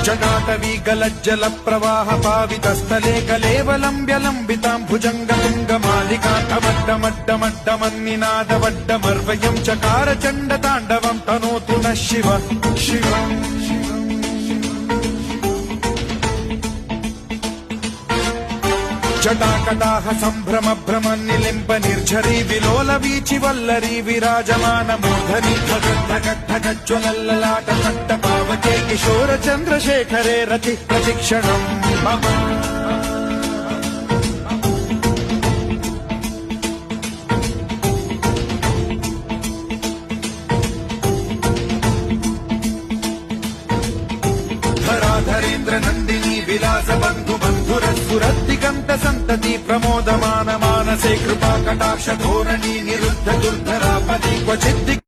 जटाटवी गलज्जल प्रवाह पावितस्थले कलेवलम्ब्यलम्बितां भुजङ्गतुङ्गमालिकान्तवड्डमड्डमड्डमन्निनादवड्डमर्वयं चकार चण्डताण्डवं तनोतु नः शिव शिव जटाकटाह सम्भ्रम भ्रमन्निलिम्ब निर्झरी विलोल वीचि वल्लरी विराजमान मूर्धनि धगद्धगद्धगज्ज्वलल्ललाट कट्ट पावके किशोर चन्द्रशेखरे रति प्रतिक्षणम् मम धराधरेन्द्र नन्दिनी विलास बन्धु बन्धुरस्फुरद्दिगन्त सन्तति प्रमोदमान मानसे कृपा कटाक्ष धोरणी निरुद्ध दुर्धरापदि क्वचिद्